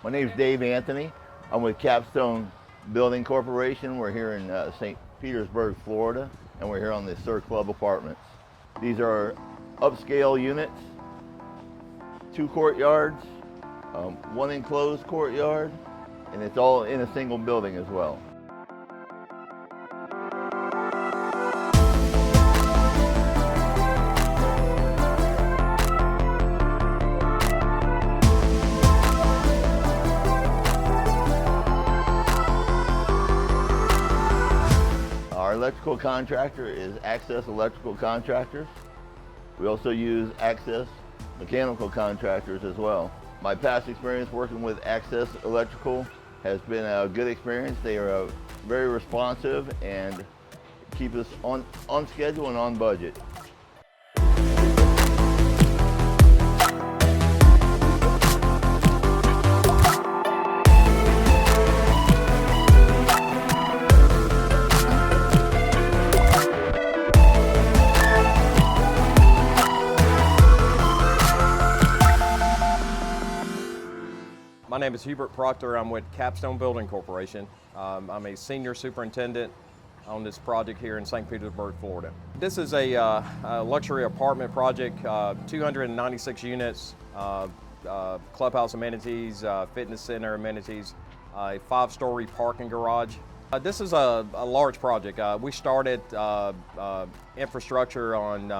My name is Dave Anthony. I'm with Capstone Building Corporation. We're here in Saint Petersburg, Florida, and we're here on the Sur Club Apartments. These are upscale units, 2 courtyards, 1 enclosed courtyard, and it's all in a single building as well. Our electrical contractor is Access Electrical Contractors. We also use Access Mechanical Contractors as well. My past experience working with Access Electrical has been a good experience. They are very responsive and keep us on schedule and on budget. My name is Hubert Proctor. I'm with Capstone Building Corporation. I'm a senior superintendent on this project here in St. Petersburg, Florida. This is a luxury apartment project, 296 units, clubhouse amenities, fitness center amenities, a 5-story parking garage. This is a large project. We started infrastructure on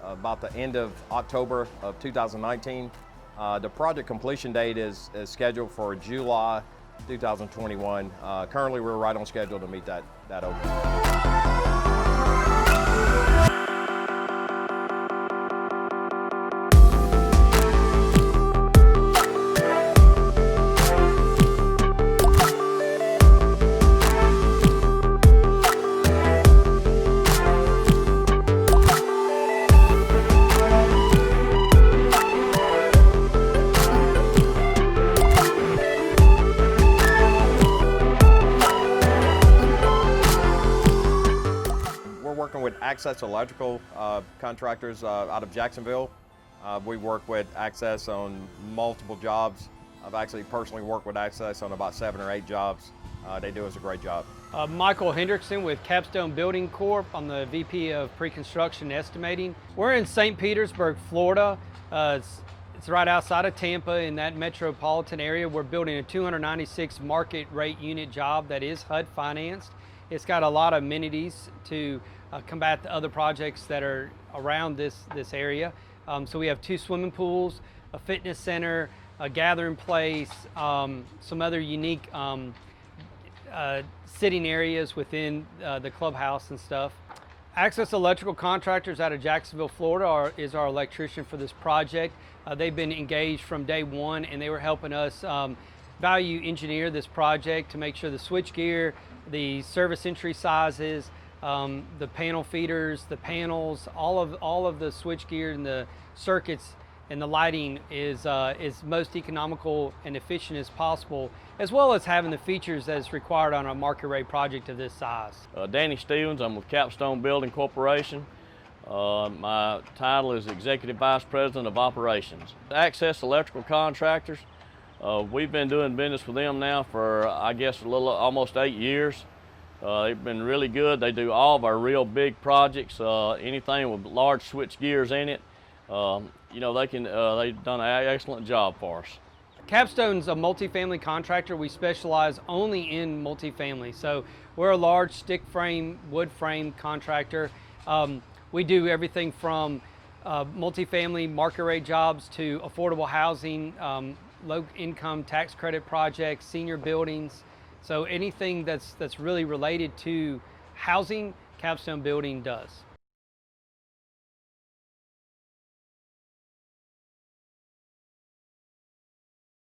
about the end of October of 2019. The project completion date is scheduled for July 2021. Currently, we're right on schedule to meet that opening. Working with Access Electrical Contractors out of Jacksonville. We work with Access on multiple jobs. I've actually personally worked with Access on about 7 or 8 jobs. They do us a great job. Michael Hendrickson with Capstone Building Corp. I'm the VP of Pre-Construction Estimating. We're in St. Petersburg, Florida. It's right outside of Tampa in that metropolitan area. We're building a 296 market rate unit job that is HUD financed. It's got a lot of amenities to combat the other projects that are around this area. So we have 2 swimming pools, a fitness center, a gathering place, some other unique sitting areas within the clubhouse and stuff. Access Electrical Contractors out of Jacksonville, Florida is our electrician for this project. They've been engaged from day one, and they were helping us value engineer this project to make sure the switchgear, the service entry sizes, the panel feeders, the panels, all of the switchgear and the circuits and the lighting is most economical and efficient as possible, as well as having the features that's required on a market rate project of this size. Danny Stevens, I'm with Capstone Building Corporation. My title is Executive Vice President of Operations. Access Electrical Contractors, we've been doing business with them now for, I guess, almost 8 years. They've been really good. They do all of our real big projects, anything with large switch gears in it. You know, they've done an excellent job for us. Capstone's a multifamily contractor. We specialize only in multifamily. So we're a large stick frame, wood frame contractor. We do everything from multifamily market rate jobs to affordable housing, low income tax credit projects, senior buildings. So anything that's really related to housing, Capstone Building does.